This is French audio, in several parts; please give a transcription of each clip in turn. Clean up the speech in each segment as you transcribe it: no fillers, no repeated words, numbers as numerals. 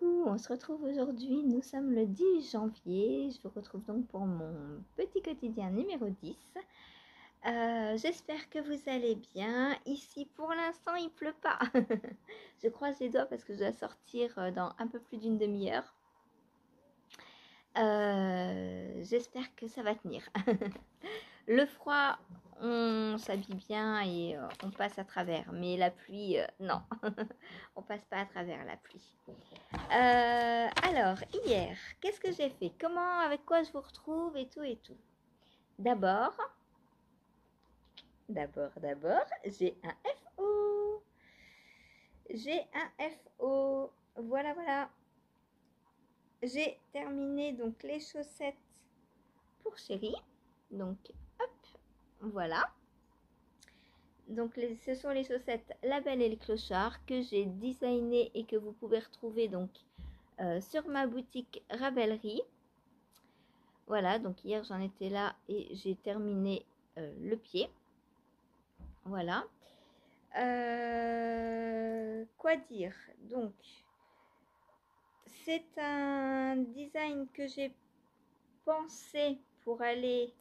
Coucou, on se retrouve aujourd'hui, nous sommes le 10 janvier, je vous retrouve donc pour mon petit quotidien numéro 10. J'espère que vous allez bien. Ici pour l'instant il pleut pas. Je croise les doigts parce que je dois sortir dans un peu plus d'une demi-heure. J'espère que ça va tenir. Le froid, on s'habille bien et on passe à travers, mais la pluie, non, on passe pas à travers la pluie. Alors, hier, qu'est-ce que j'ai fait? Comment, avec quoi je vous retrouve et tout et tout. D'abord, j'ai un FO. J'ai un FO. Voilà, voilà. J'ai terminé donc les chaussettes pour chérie. Donc, hop, voilà. Donc, ce sont les chaussettes La Belle et le Clochard que j'ai designées et que vous pouvez retrouver donc sur ma boutique Rabellerie. Voilà, donc hier j'en étais là et j'ai terminé le pied. Voilà. Quoi dire? Donc, c'est un design que j'ai pensé pour aller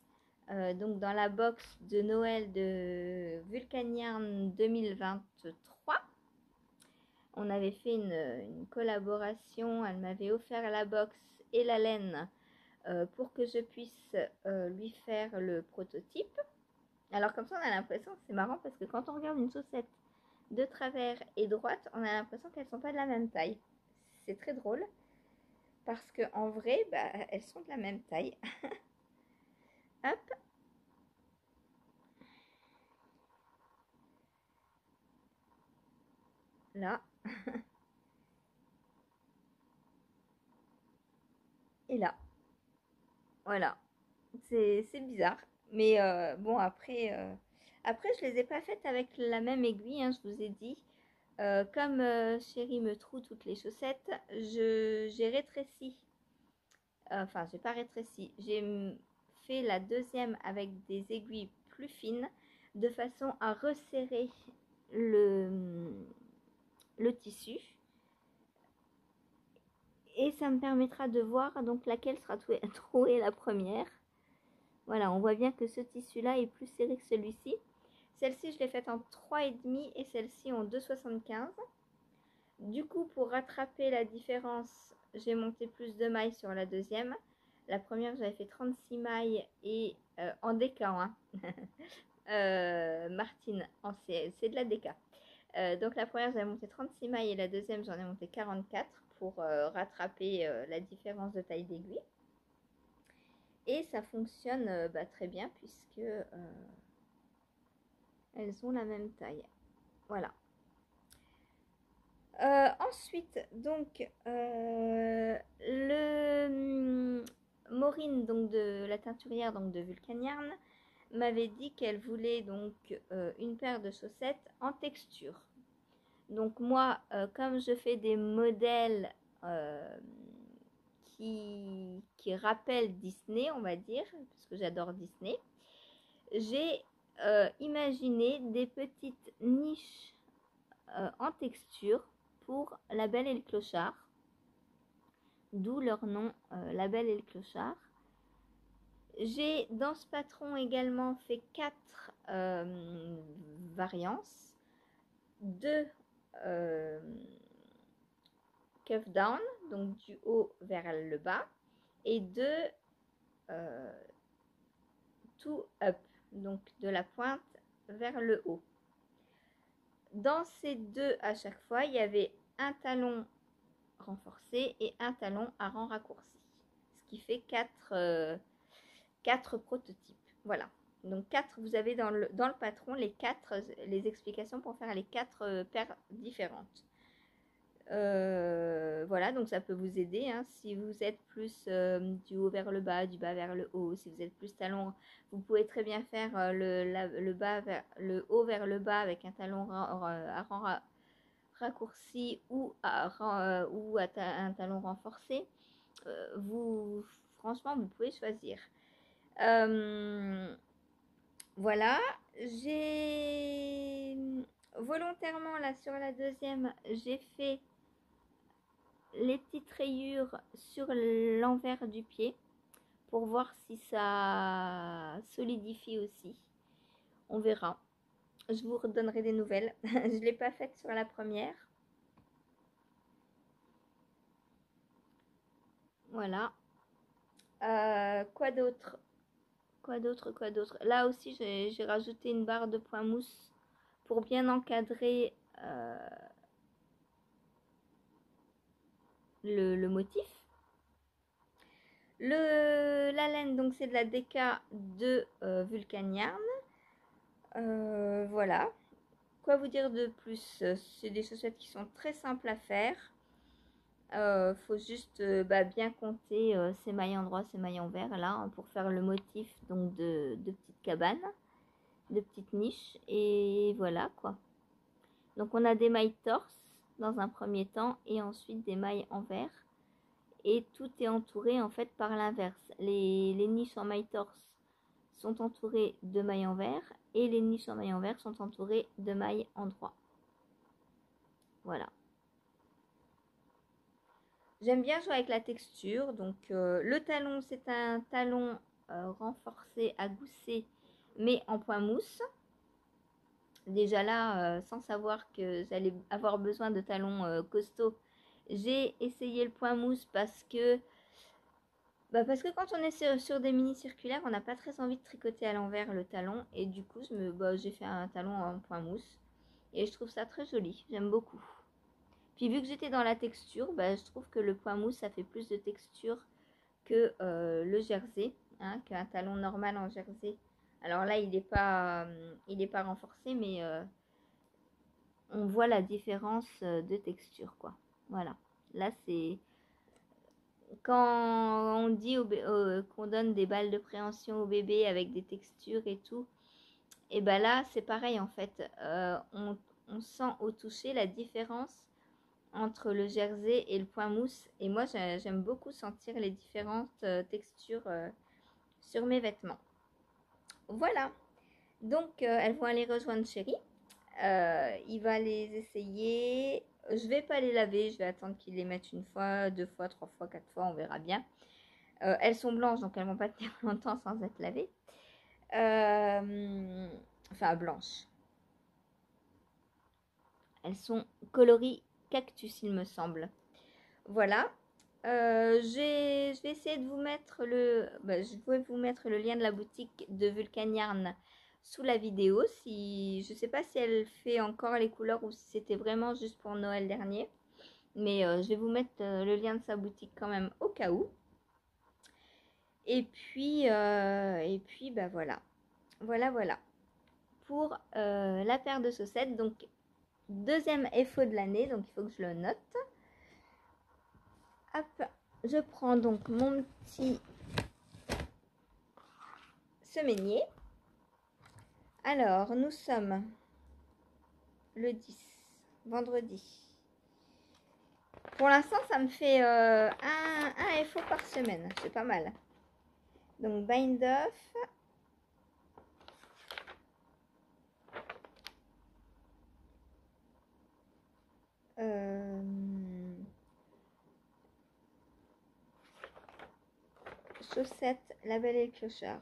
donc dans la box de Noël de Vulcaniarn 2023. On avait fait une collaboration, elle m'avait offert la box et la laine pour que je puisse lui faire le prototype. Alors comme ça on a l'impression, c'est marrant parce que quand on regarde une chaussette de travers et droite, on a l'impression qu'elles ne sont pas de la même taille. C'est très drôle parce qu'en vrai, bah, elles sont de la même taille. Hop. Là. Et là. Voilà. C'est bizarre. Mais bon, après, je les ai pas faites avec la même aiguille, hein, je vous ai dit. Comme chérie me troue toutes les chaussettes, j'ai rétréci. Enfin, j'ai pas rétréci. J'ai fait la deuxième avec des aiguilles plus fines de façon à resserrer le tissu. Et ça me permettra de voir donc laquelle sera trouée la première. Voilà, on voit bien que ce tissu-là est plus serré que celui-ci. Celle-ci, je l'ai faite en 3,5 et celle-ci en 2,75. Du coup, pour rattraper la différence, j'ai monté plus de mailles sur la deuxième. La première, j'avais fait 36 mailles et en déca, hein. Martine, c'est de la déca. Donc la première, j'avais monté 36 mailles et la deuxième, j'en ai monté 44 pour rattraper la différence de taille d'aiguille. Et ça fonctionne très bien puisque elles ont la même taille. Voilà. Ensuite, donc, Maureen, donc de la teinturière donc de Vulcaniarn, m'avait dit qu'elle voulait donc une paire de chaussettes en texture. Donc moi, comme je fais des modèles qui rappellent Disney, on va dire, parce que j'adore Disney, j'ai imaginé des petites niches en texture pour La Belle et le Clochard, d'où leur nom, La Belle et le Clochard. J'ai dans ce patron également fait 4 variances, 2 cuff down, donc du haut vers le bas, et 2 two up, donc de la pointe vers le haut. Dans ces deux, à chaque fois, il y avait un talon renforcé et un talon à rang raccourci, ce qui fait 4 prototypes. Voilà. Donc 4, vous avez dans le patron les explications pour faire les 4 paires différentes. Voilà, donc ça peut vous aider hein, si vous êtes plus du haut vers le bas, du bas vers le haut. Si vous êtes plus talon, vous pouvez très bien faire le haut vers le bas avec un talon à rang raccourci ou un talon renforcé. Franchement, vous pouvez choisir. Voilà, j'ai volontairement là sur la deuxième, j'ai fait les petites rayures sur l'envers du pied pour voir si ça solidifie aussi. On verra. Je vous redonnerai des nouvelles. Je ne l'ai pas faite sur la première. Voilà. Quoi d'autre? Quoi d'autre? Là aussi, j'ai rajouté une barre de point mousse pour bien encadrer le motif. La laine, donc c'est de la DK de Vulcan Yarn. Voilà. Quoi vous dire de plus? C'est des chaussettes qui sont très simples à faire. Faut juste bien compter ses mailles endroits, ses mailles envers là hein, pour faire le motif donc de petites cabanes, de petites niches et voilà quoi. Donc on a des mailles torse dans un premier temps et ensuite des mailles envers et tout est entouré en fait par l'inverse. Les niches en mailles torse sont entourées de mailles envers et les niches en mailles envers sont entourées de mailles endroits. Voilà. J'aime bien jouer avec la texture. Donc le talon, c'est un talon renforcé à gousset, mais en point mousse. Déjà là, sans savoir que j'allais avoir besoin de talons costauds, j'ai essayé le point mousse parce que quand on est sur des mini circulaires, on n'a pas très envie de tricoter à l'envers le talon. Et du coup, j'ai fait un talon en point mousse. Et je trouve ça très joli. J'aime beaucoup. Puis vu que j'étais dans la texture, je trouve que le point mousse, ça fait plus de texture que le jersey, hein, qu'un talon normal en jersey. Alors là, il n'est pas renforcé, mais on voit la différence de texture, quoi. Voilà. Là, c'est quand on dit qu'on donne des balles de préhension au bébé avec des textures et tout. Et là, c'est pareil en fait. On sent au toucher la différence entre le jersey et le point mousse. Et moi, j'aime beaucoup sentir les différentes textures sur mes vêtements. Voilà. Donc, elles vont aller rejoindre Chéri. Il va les essayer. Je vais pas les laver. Je vais attendre qu'il les mette une fois, 2 fois, 3 fois, 4 fois. On verra bien. Elles sont blanches, donc elles vont pas tenir longtemps sans être lavées. Enfin, blanches. Elles sont coloris cactus, il me semble. Voilà. Je vais essayer de vous mettre je vais vous mettre le lien de la boutique de Vulcan Yarn sous la vidéo. Je ne sais pas si elle fait encore les couleurs ou si c'était vraiment juste pour Noël dernier. Mais je vais vous mettre le lien de sa boutique quand même au cas où. Et puis voilà. Voilà. Pour la paire de chaussettes. Donc, deuxième FO de l'année. Donc, il faut que je le note. Hop, je prends donc mon petit semainier. Alors, nous sommes le 10, vendredi. Pour l'instant, ça me fait un FO par semaine. C'est pas mal. Donc, bind off. Chaussettes, la belle et le clochard.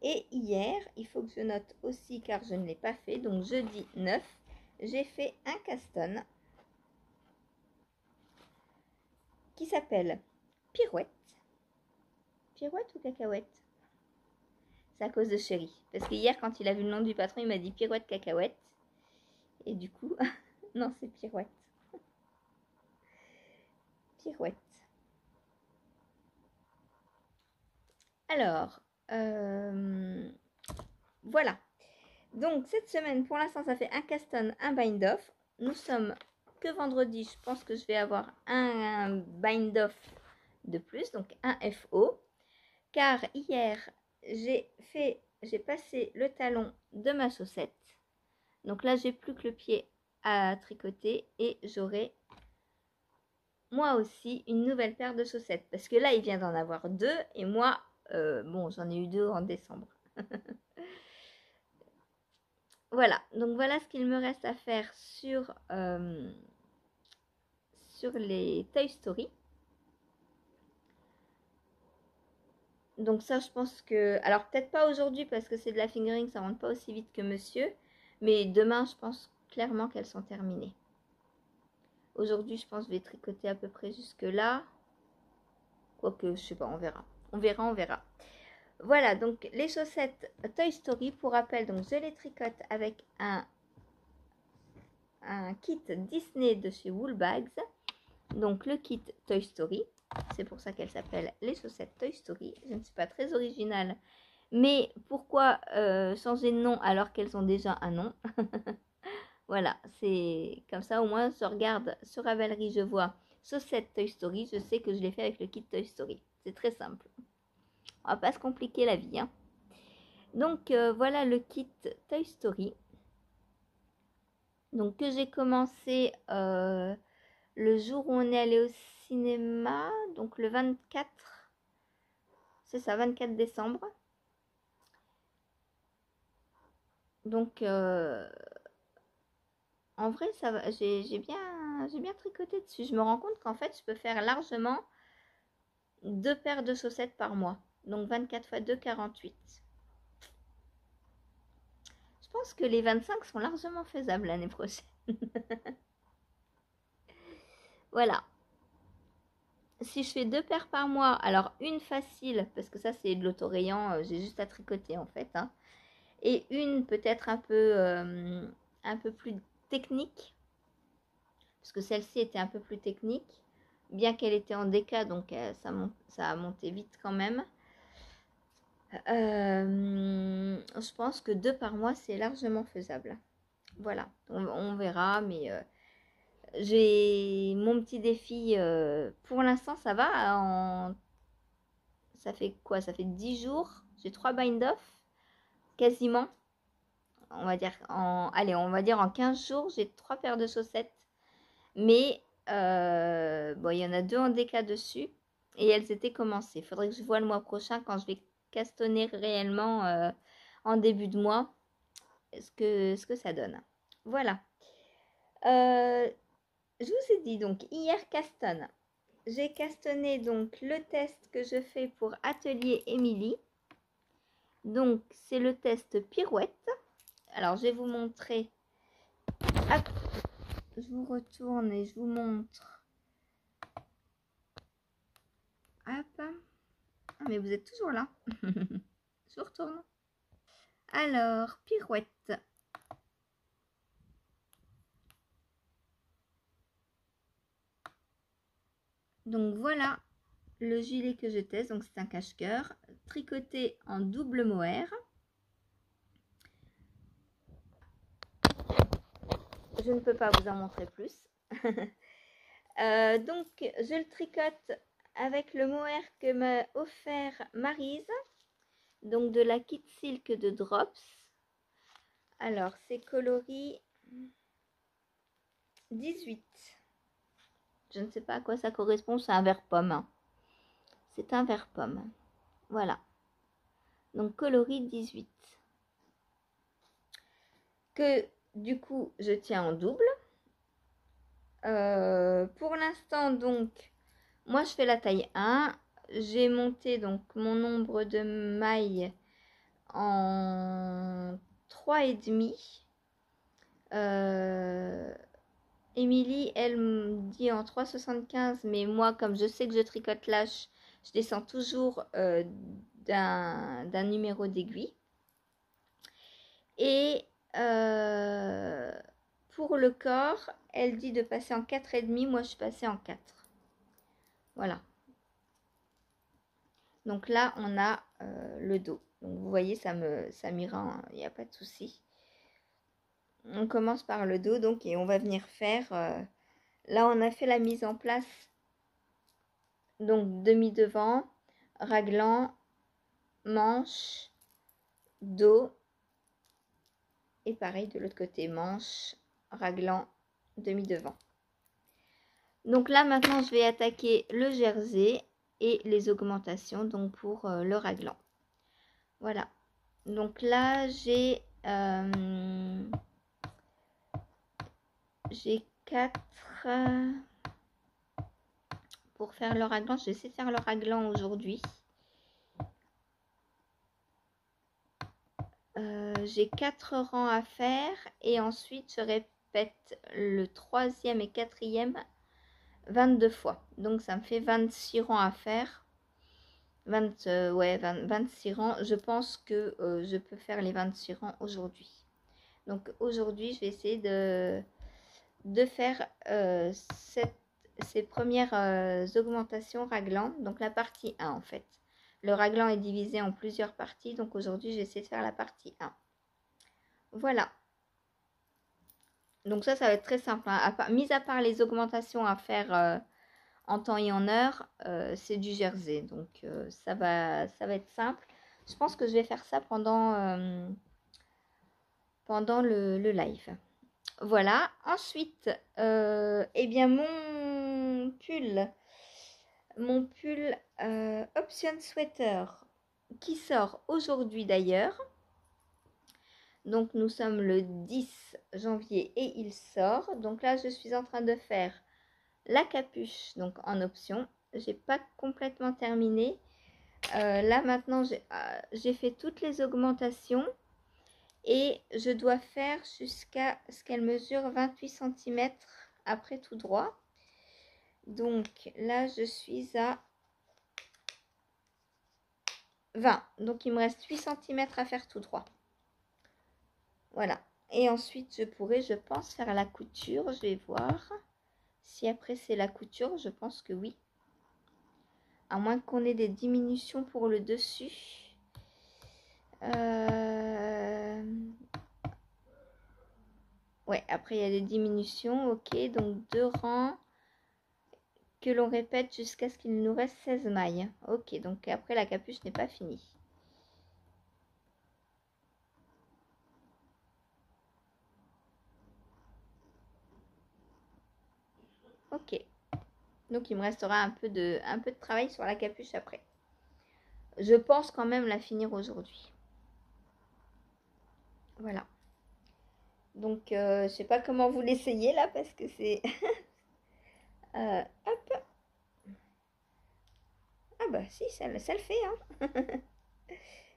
Et hier, il faut que je note aussi car je ne l'ai pas fait. Donc jeudi 9, j'ai fait un caston qui s'appelle Pirouette. Pirouette ou cacahuète? C'est à cause de Chéri. Parce que hier, quand il a vu le nom du patron, il m'a dit Pirouette cacahuète. Et du coup, non, c'est Pirouette. Pirouette. Alors, voilà. Donc, cette semaine, pour l'instant, ça fait un caston, un bind-off. Nous sommes que vendredi. Je pense que je vais avoir un bind-off de plus, donc un FO. Car hier, j'ai passé le talon de ma chaussette. Donc là, j'ai plus que le pied à tricoter et j'aurai moi aussi une nouvelle paire de chaussettes. Parce que là, il vient d'en avoir 2 et moi, j'en ai eu 2 en décembre. Voilà, donc voilà ce qu'il me reste à faire sur les Toy Story. Donc ça, je pense que... Alors peut-être pas aujourd'hui parce que c'est de la fingering, ça rentre pas aussi vite que monsieur. Mais demain, je pense clairement qu'elles sont terminées. Aujourd'hui, je pense que je vais tricoter à peu près jusque là. Quoique, je sais pas, on verra. On verra, on verra. Voilà, donc les chaussettes Toy Story. Pour rappel, donc je les tricote avec un kit Disney de chez Woolbags. Donc le kit Toy Story. C'est pour ça qu'elle s'appelle les chaussettes Toy Story. Je ne suis pas très originale. Mais pourquoi changer de nom alors qu'elles ont déjà un nom? Voilà, c'est comme ça au moins je regarde sur Ravelry, je vois chaussettes Toy Story, je sais que je l'ai fait avec le kit Toy Story. C'est très simple. On va pas se compliquer la vie. Hein. Donc voilà le kit Toy Story. Donc que j'ai commencé le jour où on est allé au cinéma, donc le 24, c'est ça, 24 décembre. Donc en vrai, ça va, j'ai bien tricoté dessus. Je me rends compte qu'en fait, je peux faire largement 2 paires de chaussettes par mois. Donc 24 x 2, 48. Je pense que les 25 sont largement faisables l'année prochaine. Voilà. Si je fais 2 paires par mois, alors une facile, parce que ça c'est de l'autorayant, j'ai juste à tricoter en fait. Hein, et une peut-être un peu plus technique, parce que celle-ci était un peu plus technique, bien qu'elle était en déca, donc ça a monté vite quand même. Je pense que 2 par mois, c'est largement faisable. Voilà, on verra, mais j'ai mon petit défi. Pour l'instant, ça va. Ça fait quoi? Ça fait 10 jours. J'ai 3 bind-off, quasiment. On va dire allez, on va dire en 15 jours, j'ai 3 paires de chaussettes. Mais bon, il y en a 2 en déca dessus. Et elles étaient commencées. Il faudrait que je vois le mois prochain quand je vais castonner réellement en début de mois ce que ça donne. Voilà. Je vous ai dit donc hier castonne. J'ai castonné donc le test que je fais pour Atelier Émilie. Donc c'est le test pirouette. Alors je vais vous montrer. Hop, je vous retourne et je vous montre. Hop. Ah, mais vous êtes toujours là. Je retourne. Alors, pirouette. Donc voilà le gilet que je teste. Donc c'est un cache-cœur tricoté en double mohair. Je ne peux pas vous en montrer plus. Donc je le tricote avec le mohair que m'a offert Maryse. Donc de la Kit Silk de Drops. Alors c'est coloris 18. Je ne sais pas à quoi ça correspond, c'est un vert pomme. Hein. C'est un vert pomme. Voilà. Donc coloris 18. Que du coup je tiens en double. Pour l'instant donc, moi je fais la taille 1. J'ai monté donc mon nombre de mailles en 3,5. Émilie, elle me dit en 3,75, mais moi, comme je sais que je tricote lâche, je descends toujours d'un numéro d'aiguille. Et pour le corps, elle dit de passer en 4,5, moi je suis passée en 4. Voilà. Donc là, on a le dos. Donc vous voyez, ça m'ira, hein, il n'y a pas de souci. On commence par le dos, donc, et on va venir faire... là, on a fait la mise en place. Donc, demi-devant, raglan, manche, dos. Et pareil de l'autre côté, manche, raglan, demi-devant. Donc là, maintenant, je vais attaquer le jersey et les augmentations, donc pour le raglan. Voilà. Donc là, j'ai j'ai 4 pour faire le raglan. Je vais essayer de faire le raglan aujourd'hui. J'ai 4 rangs à faire et ensuite je répète le 3e et 4e 22 fois. Donc ça me fait 26 rangs à faire. 26 rangs. Je pense que je peux faire les 26 rangs aujourd'hui. Donc aujourd'hui, je vais essayer de faire ces premières augmentations raglan. Donc la partie 1 en fait. Le raglan est divisé en plusieurs parties. Donc aujourd'hui, je vais essayer de faire la partie 1. Voilà. Donc ça va être très simple. Hein. Mis à part les augmentations à faire en temps et en heure, c'est du jersey. Donc ça va être simple. Je pense que je vais faire ça pendant le live. Voilà. Ensuite, eh bien mon pull Option Sweater qui sort aujourd'hui d'ailleurs. Donc nous sommes le 10 janvier et il sort. Donc là je suis en train de faire la capuche donc en option. J'ai pas complètement terminé. Là maintenant j'ai fait toutes les augmentations et je dois faire jusqu'à ce qu'elle mesure 28 cm après tout droit. Donc là je suis à 20. Donc il me reste 8 cm à faire tout droit. Voilà. Et ensuite, je pourrais, je pense, faire la couture. Je vais voir. Si après, c'est la couture, je pense que oui. À moins qu'on ait des diminutions pour le dessus. Ouais, après, il y a des diminutions. Ok, donc 2 rangs que l'on répète jusqu'à ce qu'il nous reste 16 mailles. Ok, donc après, la capuche n'est pas finie. Ok. Donc il me restera un peu de travail sur la capuche après. Je pense quand même la finir aujourd'hui. Voilà. Donc je sais pas comment vous l'essayez là parce que c'est... hop. Ah bah si, ça le fait. Hein.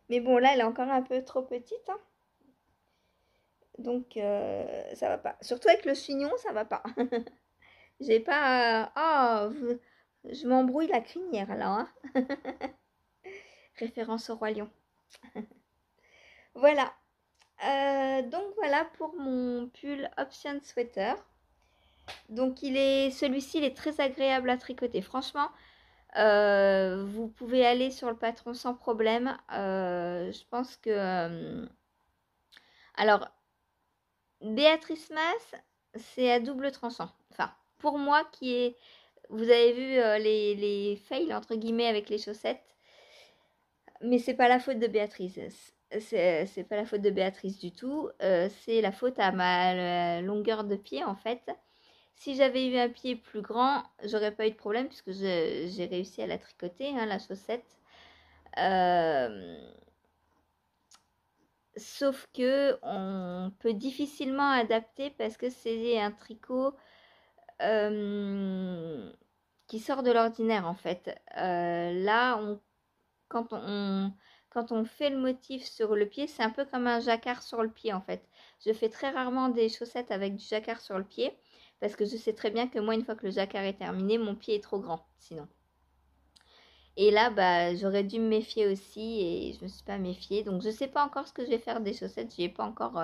Mais bon là elle est encore un peu trop petite. Hein. Donc ça va pas. Surtout avec le chignon ça va pas. J'ai pas... je m'embrouille la crinière là. Hein. Référence au Roi Lion. Voilà. Donc voilà pour mon pull Option Sweater. Donc celui-ci il est très agréable à tricoter. Franchement, vous pouvez aller sur le patron sans problème. Je pense que... alors, Béatrice Mas, c'est à double tranchant. Enfin, pour moi qui est... Vous avez vu les fails entre guillemets avec les chaussettes. Mais c'est pas la faute de Béatrice. C'est pas la faute de Béatrice du tout. C'est la faute à ma longueur de pied en fait. Si j'avais eu un pied plus grand, j'aurais pas eu de problème puisque j'ai réussi à la tricoter, hein, la chaussette. Sauf que on peut difficilement adapter parce que c'est un tricot qui sort de l'ordinaire en fait. Là, quand on fait le motif sur le pied, c'est un peu comme un jacquard sur le pied en fait. Je fais très rarement des chaussettes avec du jacquard sur le pied parce que je sais très bien que moi, une fois que le jacquard est terminé, mon pied est trop grand sinon. Et là, bah, j'aurais dû me méfier aussi et je ne me suis pas méfiée. Donc, je ne sais pas encore ce que je vais faire des chaussettes. J'y ai pas encore...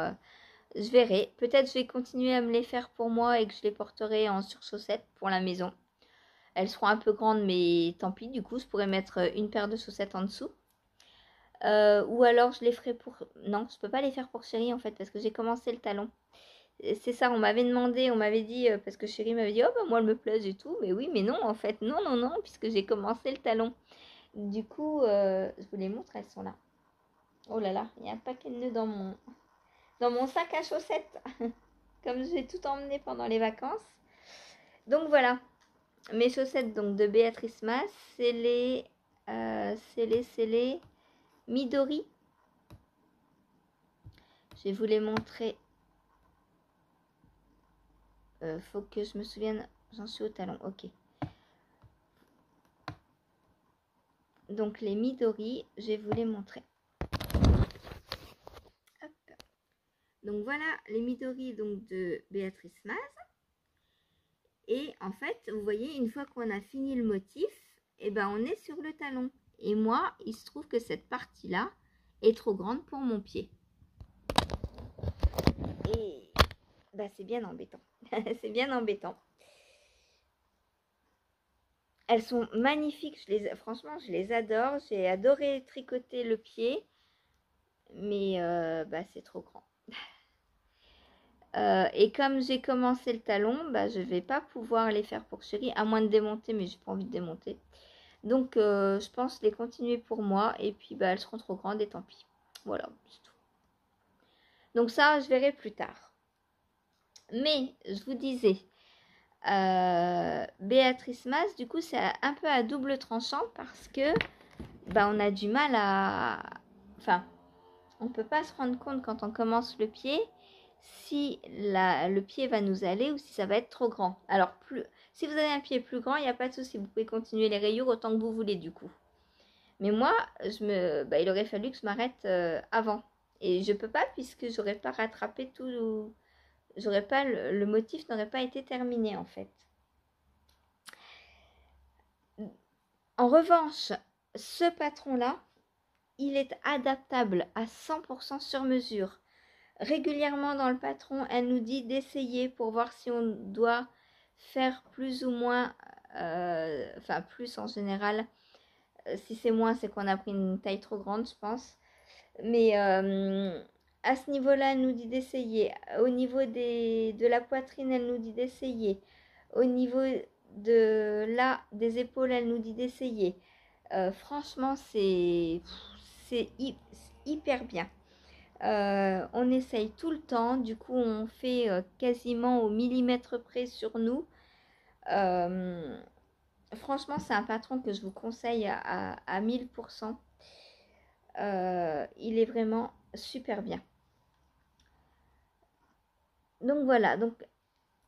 je verrai. Peut-être je vais continuer à me les faire pour moi et que je les porterai en surchaussettes pour la maison. Elles seront un peu grandes, mais tant pis. Du coup, je pourrais mettre une paire de chaussettes en dessous. Ou alors, je les ferai pour... Non, je ne peux pas les faire pour Chérie, en fait, parce que j'ai commencé le talon. C'est ça, on m'avait demandé, on m'avait dit, parce que Chérie m'avait dit, oh bah moi elle me plaise et tout, mais oui, mais non, en fait, non, puisque j'ai commencé le talon. Du coup, je vous les montre, elles sont là. Oh là là, il y a un paquet de nœuds dans mon sac à chaussettes, comme j'ai tout emmené pendant les vacances. Donc voilà, mes chaussettes donc de Béatrice Mas, c'est les Midori. Je vais vous les montrer. faut que je me souvienne, j'en suis au talon, ok. Donc les Midori, je vais vous les montrer. Hop. Donc voilà les Midori donc, de Béatrice Maz. Et en fait, vous voyez, une fois qu'on a fini le motif, et ben on est sur le talon. Et moi, il se trouve que cette partie-là est trop grande pour mon pied. Et ben, c'est bien embêtant. C'est bien embêtant. Elles sont magnifiques. Franchement, je les adore. J'ai adoré tricoter le pied. Mais bah, c'est trop grand. Et comme j'ai commencé le talon, bah, je ne vais pas pouvoir les faire pour chérie, à moins de démonter, mais j'ai pas envie de démonter. Donc je pense les continuer pour moi. Et puis bah, elles seront trop grandes et tant pis. Voilà, c'est tout. Donc ça, je verrai plus tard. Mais je vous disais, Béatrice Maz, du coup, c'est un peu à double tranchant parce que bah, on a du mal à... Enfin, on ne peut pas se rendre compte quand on commence le pied si le pied va nous aller ou si ça va être trop grand. Alors, si vous avez un pied plus grand, il n'y a pas de souci. Vous pouvez continuer les rayures autant que vous voulez du coup. Mais moi, il aurait fallu que je m'arrête avant. Et je ne peux pas puisque j'aurais pas rattrapé tout... J'aurais pas le motif n'aurait pas été terminé en fait. En revanche, ce patron-là, il est adaptable à 100% sur mesure. Régulièrement dans le patron, elle nous dit d'essayer pour voir si on doit faire plus ou moins, enfin plus en général. Si c'est moins, c'est qu'on a pris une taille trop grande, je pense. Mais à ce niveau-là, elle nous dit d'essayer. Au niveau de la poitrine, elle nous dit d'essayer. Au niveau des épaules, elle nous dit d'essayer. Franchement, c'est hyper bien. On essaye tout le temps. Du coup, on fait quasiment au millimètre près sur nous. Franchement, c'est un patron que je vous conseille à 1000%. Il est vraiment super bien. Donc voilà, donc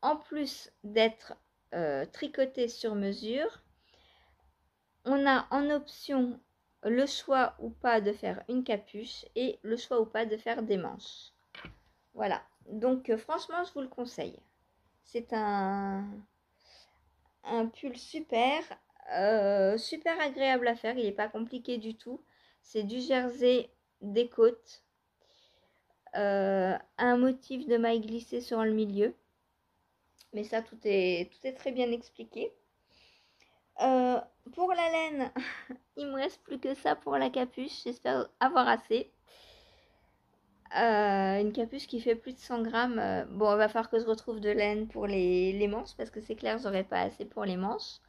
en plus d'être tricoté sur mesure, on a en option le choix ou pas de faire une capuche et le choix ou pas de faire des manches. Voilà, donc franchement je vous le conseille. C'est un pull super, super agréable à faire, il n'est pas compliqué du tout. C'est du jersey, des côtes, un motif de maille glissée sur le milieu. Mais ça, tout est très bien expliqué. Pour la laine, il me reste plus que ça pour la capuche. J'espère avoir assez. Une capuche qui fait plus de 100 grammes. Bon, il va falloir que je retrouve de laine pour les manches parce que c'est clair, j'aurai pas assez pour les manches.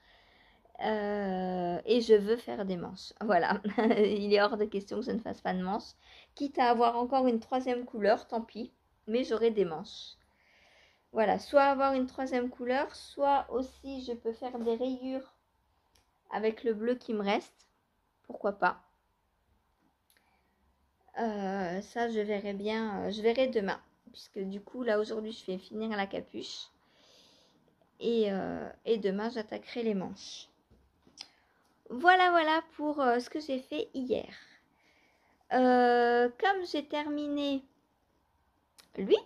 Et je veux faire des manches. Voilà, il est hors de question que je ne fasse pas de manches. Quitte à avoir encore une troisième couleur, tant pis. Mais j'aurai des manches. Voilà, soit avoir une troisième couleur, soit aussi je peux faire des rayures avec le bleu qui me reste. Pourquoi pas. Ça, je verrai bien. Je verrai demain. Puisque du coup, là, aujourd'hui, je vais finir la capuche. Et demain, j'attaquerai les manches. Voilà pour ce que j'ai fait hier. Comme j'ai terminé lui,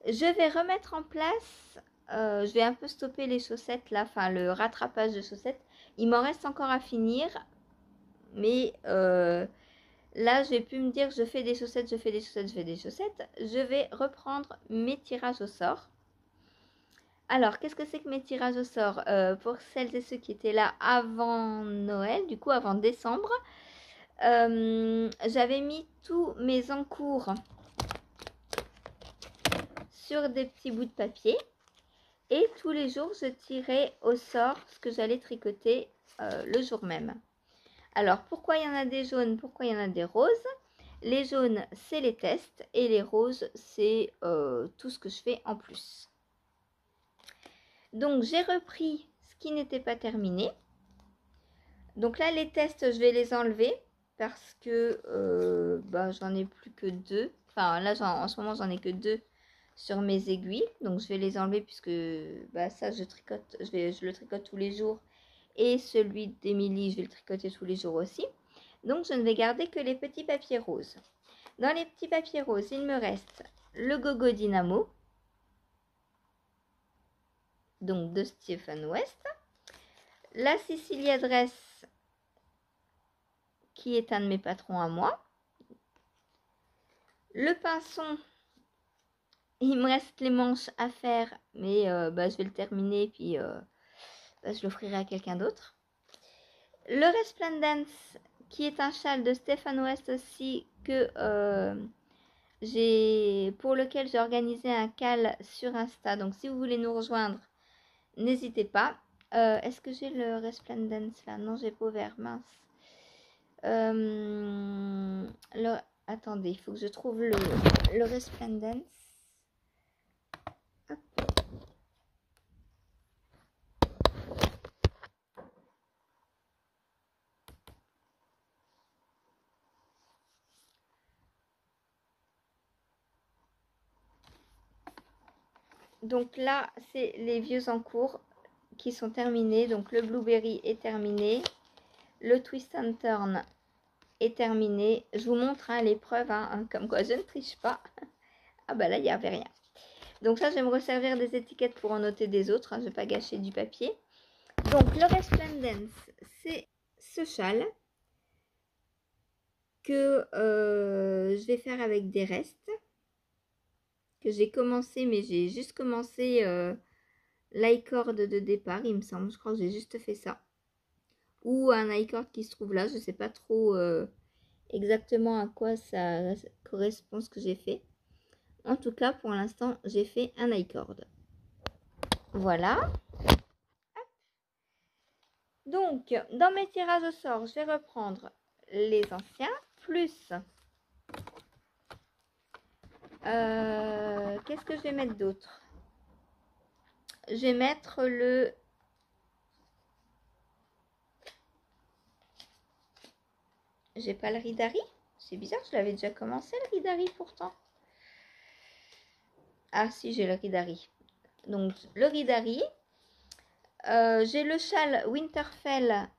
je vais remettre en place, je vais un peu stopper les chaussettes là, enfin le rattrapage de chaussettes. Il m'en reste encore à finir, mais là je vais plus me dire je fais des chaussettes, je fais des chaussettes, je fais des chaussettes. Je vais reprendre mes tirages au sort. Alors, qu'est-ce que c'est que mes tirages au sort? Pour celles et ceux qui étaient là avant Noël, du coup avant décembre, j'avais mis tous mes encours sur des petits bouts de papier et tous les jours je tirais au sort ce que j'allais tricoter le jour même. Alors pourquoi il y en a des jaunes, pourquoi il y en a des roses? Les jaunes c'est les tests et les roses c'est tout ce que je fais en plus. Donc j'ai repris ce qui n'était pas terminé. Donc là les tests je vais les enlever parce que j'en ai plus que deux. Enfin là en ce moment j'en ai que deux sur mes aiguilles. Donc je vais les enlever puisque bah, ça je tricote, je le tricote tous les jours. Et celui d'Émilie, je vais le tricoter tous les jours aussi. Donc je ne vais garder que les petits papiers roses. Dans les petits papiers roses, il me reste le Gogo Dynamo, donc de Stephen West, la Sicilia Dress, qui est un de mes patrons à moi, le pinson, il me reste les manches à faire, mais bah, je vais le terminer, puis bah, je l'offrirai à quelqu'un d'autre. Le Resplendence, qui est un châle de Stephen West aussi, que pour lequel j'ai organisé un call sur Insta. Donc si vous voulez nous rejoindre, n'hésitez pas. Est-ce que j'ai le Resplendence là? Non, j'ai pas ouvert, mince. Attendez, il faut que je trouve le Resplendence. Hop. Donc là, c'est les vieux en cours qui sont terminés. Donc le Blueberry est terminé. Le Twist and Turn est terminé. Je vous montre hein, l'épreuve, hein, comme quoi je ne triche pas. Ah bah là, il n'y avait rien. Donc ça, je vais me resservir des étiquettes pour en noter des autres. Hein, je ne vais pas gâcher du papier. Donc le Resplendence, c'est ce châle que je vais faire avec des restes. Que j'ai commencé, mais j'ai juste commencé l'i-cord de départ, il me semble. Je crois que j'ai juste fait ça. Ou un i-cord qui se trouve là. Je ne sais pas trop exactement à quoi ça correspond ce que j'ai fait. En tout cas, pour l'instant, j'ai fait un i-cord. Voilà. Donc, dans mes tirages au sort, je vais reprendre les anciens, plus... qu'est-ce que je vais mettre d'autre? Je vais mettre le... J'ai pas le Ridari. C'est bizarre, je l'avais déjà commencé le Ridari pourtant. Ah si, j'ai le Ridari. Donc le Ridari. J'ai le châle Winterfell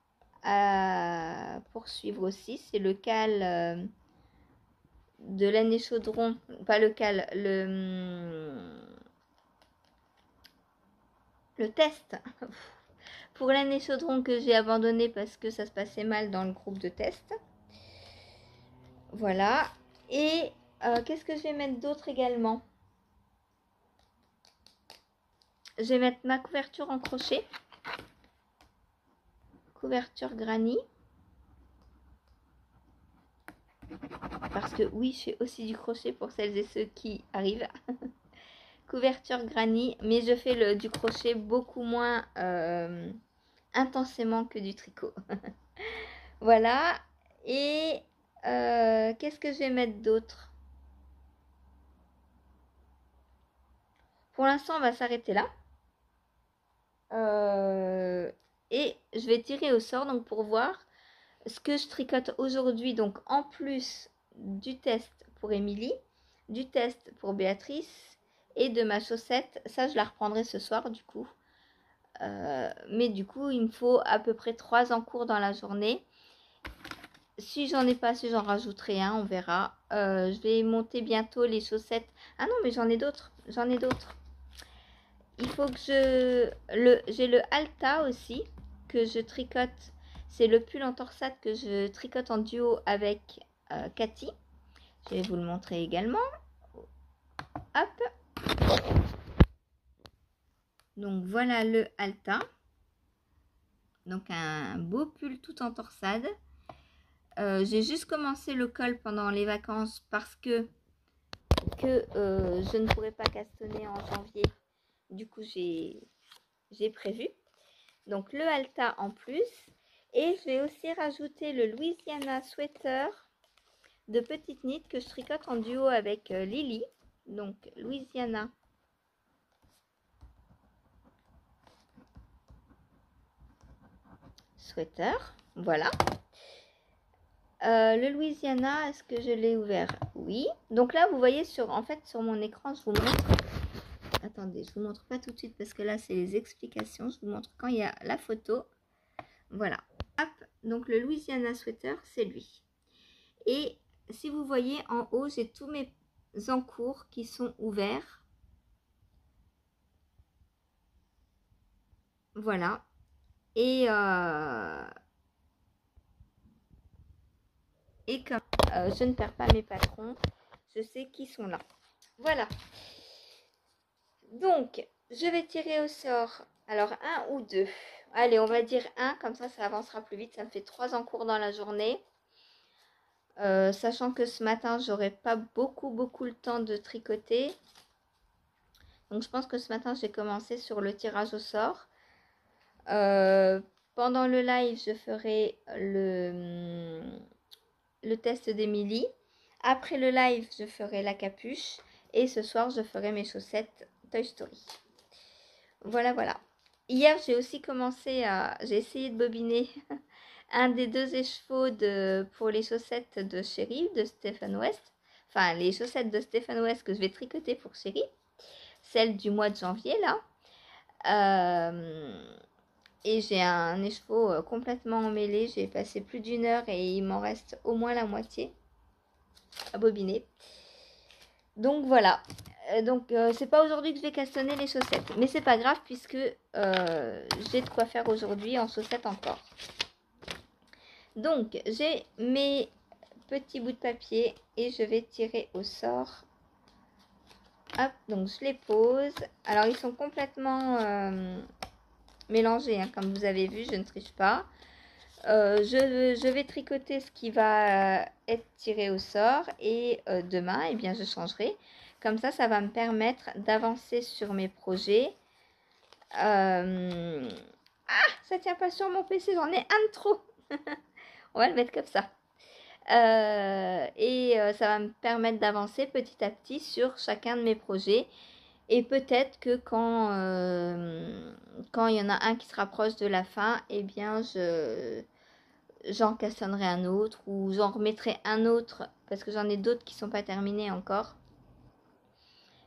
à poursuivre aussi. C'est le cal de l'année chaudron. Pas le cal, le test. Pour l'année chaudron que j'ai abandonné parce que ça se passait mal dans le groupe de test. Voilà. Et qu'est-ce que je vais mettre d'autre également? Je vais mettre ma couverture en crochet. Couverture granny. Parce que oui, je fais aussi du crochet pour celles et ceux qui arrivent. Couverture granny. Mais je fais du crochet beaucoup moins intensément que du tricot. Voilà. Et qu'est-ce que je vais mettre d'autre? Pour l'instant, on va s'arrêter là. Et je vais tirer au sort donc pour voir ce que je tricote aujourd'hui. Donc en plus du test pour Émilie, du test pour Béatrice et de ma chaussette. Ça, je la reprendrai ce soir du coup. Mais du coup, il me faut à peu près 3 encours dans la journée. Si j'en ai pas assez, j'en rajouterai un, on verra. Je vais monter bientôt les chaussettes. Ah non, mais j'en ai d'autres. J'en ai d'autres. Il faut que j'ai le Alta aussi, que je tricote. C'est le pull en torsade que je tricote en duo avec Cathy. Je vais vous le montrer également. Hop. Donc voilà le Alta. Donc un beau pull tout en torsade. J'ai juste commencé le col pendant les vacances parce que je ne pourrais pas castonner en janvier. Du coup, j'ai prévu. Donc le Alta en plus. Et je vais aussi rajouter le Louisiana Sweater de petite knit que je tricote en duo avec Lily. Donc Louisiana Sweater. Voilà. Le Louisiana, est-ce que je l'ai ouvert? Oui. Donc là, vous voyez en fait sur mon écran, je vous montre. attendez, je vous montre pas tout de suite parce que là c'est les explications. Je vous montre quand il y a la photo. Voilà. Hop, donc le Louisiana Sweater, c'est lui. Et si vous voyez en haut, j'ai tous mes encours qui sont ouverts. Voilà. Et comme je ne perds pas mes patrons, je sais qu'ils sont là. Voilà. Donc, je vais tirer au sort. Alors, un ou deux. Allez, on va dire un, comme ça avancera plus vite. Ça me fait 3 encours dans la journée. Sachant que ce matin, j'aurai pas beaucoup le temps de tricoter. Donc, je pense que ce matin, j'ai commencé sur le tirage au sort. Pendant le live, je ferai le test d'Emilie. Après le live, je ferai la capuche. Et ce soir, je ferai mes chaussettes Toy Story. Voilà, voilà. Hier, j'ai aussi commencé à... J'ai essayé de bobiner un des 2 écheveaux pour les chaussettes de Chérie, de Stephen West. Enfin, les chaussettes de Stephen West que je vais tricoter pour Chérie. Celle du mois de janvier, là. Et j'ai un écheveau complètement emmêlé. J'ai passé plus d'1 heure et il m'en reste au moins la moitié à bobiner. Donc voilà. C'est pas aujourd'hui que je vais castonner les chaussettes. Mais c'est pas grave puisque j'ai de quoi faire aujourd'hui en chaussettes encore. Donc j'ai mes petits bouts de papier et je vais tirer au sort. Hop, donc je les pose. Alors ils sont complètement mélangés, hein, comme vous avez vu, je ne triche pas. Je vais tricoter ce qui va être tiré au sort et demain, eh bien, je changerai. Comme ça va me permettre d'avancer sur mes projets. Ah, ça tient pas sur mon PC, j'en ai un de trop. On va le mettre comme ça. Ça va me permettre d'avancer petit à petit sur chacun de mes projets. Et peut-être que quand il y en a un qui se rapproche de la fin, eh bien, j'en cassonnerai un autre ou j'en remettrai un autre parce que j'en ai d'autres qui sont pas terminés encore.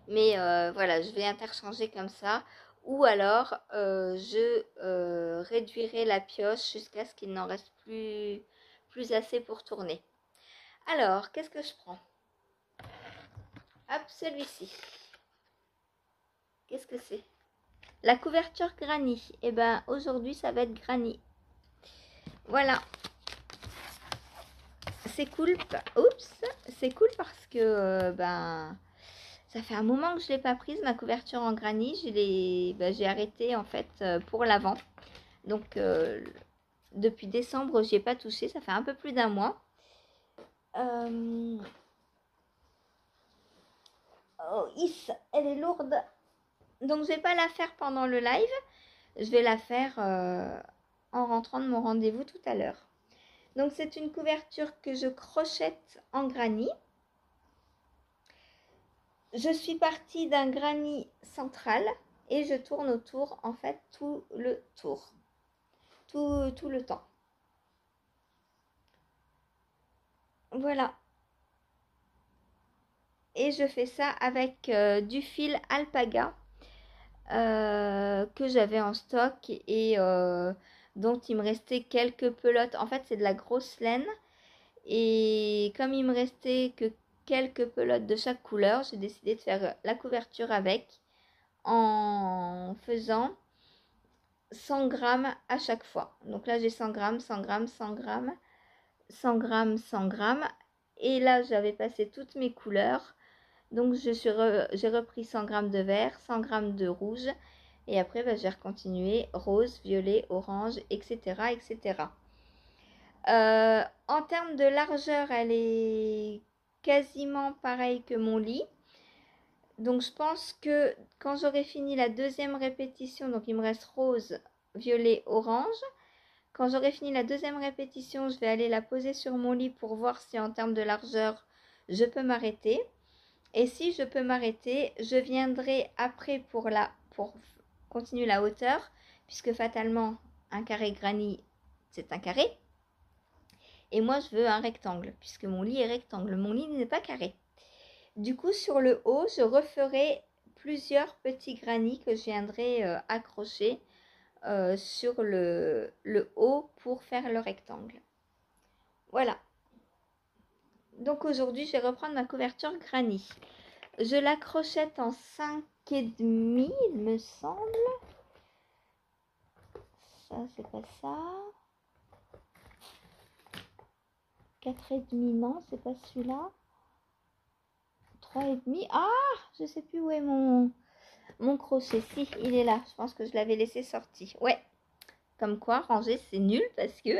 Mais voilà, je vais interchanger comme ça. Ou alors, je réduirai la pioche jusqu'à ce qu'il n'en reste plus assez pour tourner. Alors, qu'est-ce que je prends? Hop, celui-ci. Qu'est-ce que c'est? La couverture granny. Et ben, aujourd'hui, ça va être granny. Voilà. C'est cool. Oups, c'est cool parce que ça fait un moment que je l'ai pas prise ma couverture en granit. J'ai arrêté en fait pour l'avant. Donc depuis décembre, j'y ai pas touché. Ça fait un peu plus d'1 mois. Oh, elle est lourde. Donc je vais pas la faire pendant le live. Je vais la faire en rentrant de mon rendez-vous tout à l'heure. Donc c'est une couverture que je crochette en granit. Je suis partie d'un granit central et je tourne autour en fait tout le tour. Tout le temps. Voilà. Et je fais ça avec du fil alpaga que j'avais en stock et dont il me restait quelques pelotes. En fait, c'est de la grosse laine. Et comme il me restait que quelques pelotes de chaque couleur, j'ai décidé de faire la couverture avec en faisant 100 grammes à chaque fois. Donc là, j'ai 100 grammes, 100 grammes, 100 grammes, 100 grammes, 100 grammes. Et là, j'avais passé toutes mes couleurs. Donc, j'ai repris 100 grammes de vert, 100 grammes de rouge. Et après, j'ai continué rose, violet, orange, etc. etc. En termes de largeur, elle est quasiment pareille que mon lit. Donc, je pense que quand j'aurai fini la 2e répétition, donc il me reste rose, violet, orange. Quand j'aurai fini la 2e répétition, je vais aller la poser sur mon lit pour voir si en termes de largeur, je peux m'arrêter. Et si je peux m'arrêter, je viendrai après pour continuer la hauteur, puisque fatalement, un carré granit, c'est un carré. Et moi, je veux un rectangle, puisque mon lit est rectangle. Mon lit n'est pas carré. Du coup, sur le haut, je referai plusieurs petits granits que je viendrai accrocher sur le haut pour faire le rectangle. Voilà. Donc aujourd'hui, je vais reprendre ma couverture granit. Je la crochette en 5,5, il me semble. Ça, c'est pas ça. 4,5, non, c'est pas celui-là. 3,5. Ah, je sais plus où est mon crochet. Si, il est là. Je pense que je l'avais laissé sorti. Ouais. Comme quoi, ranger, c'est nul parce que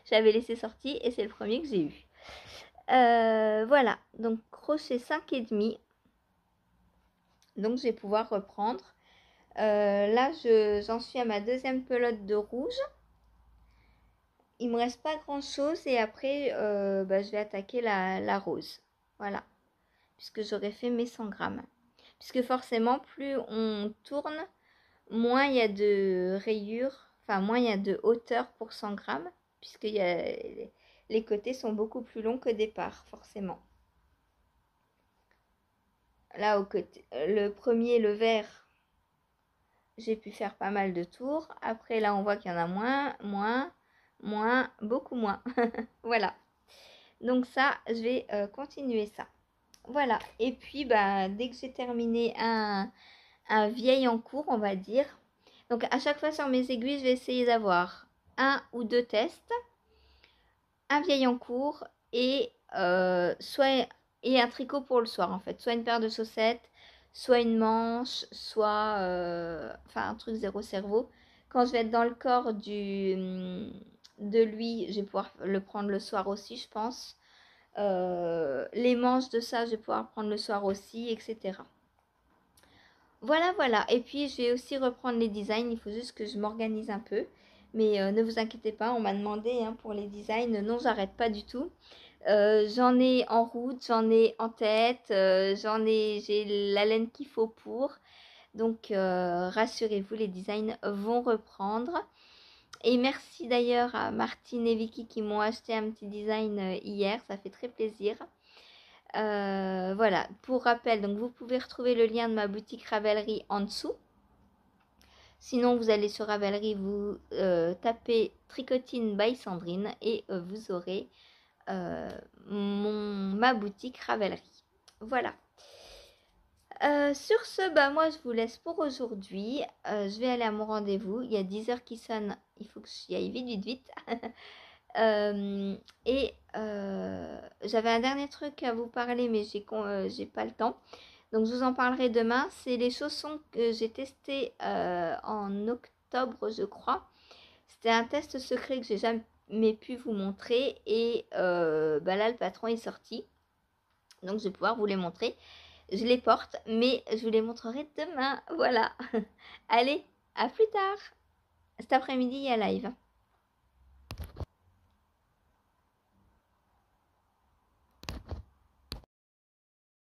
j'avais laissé sorti et c'est le premier que j'ai eu. Voilà. Donc, crochet 5,5. Donc, je vais pouvoir reprendre. Là, j'en suis à ma deuxième pelote de rouge. Il me reste pas grand chose et après, je vais attaquer la rose. Voilà. Puisque j'aurais fait mes 100 grammes. Puisque forcément, plus on tourne, moins il y a de rayures, enfin moins il y a de hauteur pour 100 grammes, puisque les côtés sont beaucoup plus longs que départ, forcément. Là, au côté, le premier, le vert, j'ai pu faire pas mal de tours. Après, là, on voit qu'il y en a moins, beaucoup moins. Voilà. Donc ça, je vais continuer ça. Voilà. Et puis, dès que j'ai terminé un vieil en cours, on va dire. Donc, à chaque fois sur mes aiguilles, je vais essayer d'avoir 1 ou 2 tests, un vieil en cours et et un tricot pour le soir, en fait. Soit une paire de chaussettes, soit une manche, soit un truc zéro cerveau. Quand je vais être dans le corps de lui, je vais pouvoir le prendre le soir aussi, je pense. Les manches de ça, je vais pouvoir prendre le soir aussi, etc. Voilà. Et puis, je vais aussi reprendre les designs. Il faut juste que je m'organise un peu. Mais ne vous inquiétez pas, on m'a demandé pour les designs. Non, j'arrête pas du tout. J'en ai en route, j'en ai en tête, j'ai la laine qu'il faut pour. Donc, rassurez-vous, les designs vont reprendre. Et merci d'ailleurs à Martine et Vicky qui m'ont acheté un petit design hier. Ça fait très plaisir. Voilà, pour rappel, donc vous pouvez retrouver le lien de ma boutique Ravelry en dessous. Sinon, vous allez sur Ravelry, vous tapez Tricotine by Sandrine et vous aurez ma boutique Ravelry. Voilà. Sur ce, moi je vous laisse pour aujourd'hui. Je vais aller à mon rendez-vous. Il y a 10 heures qui sonnent. Il faut que j'y aille vite. J'avais un dernier truc à vous parler, mais j'ai pas le temps. Donc je vous en parlerai demain. C'est les chaussons que j'ai testés en octobre, je crois. C'était un test secret que j'ai jamais pu vous montrer. Et là, le patron est sorti. Donc je vais pouvoir vous les montrer. Je les porte, mais je vous les montrerai demain. Voilà. Allez, à plus tard. Cet après-midi, il y a live.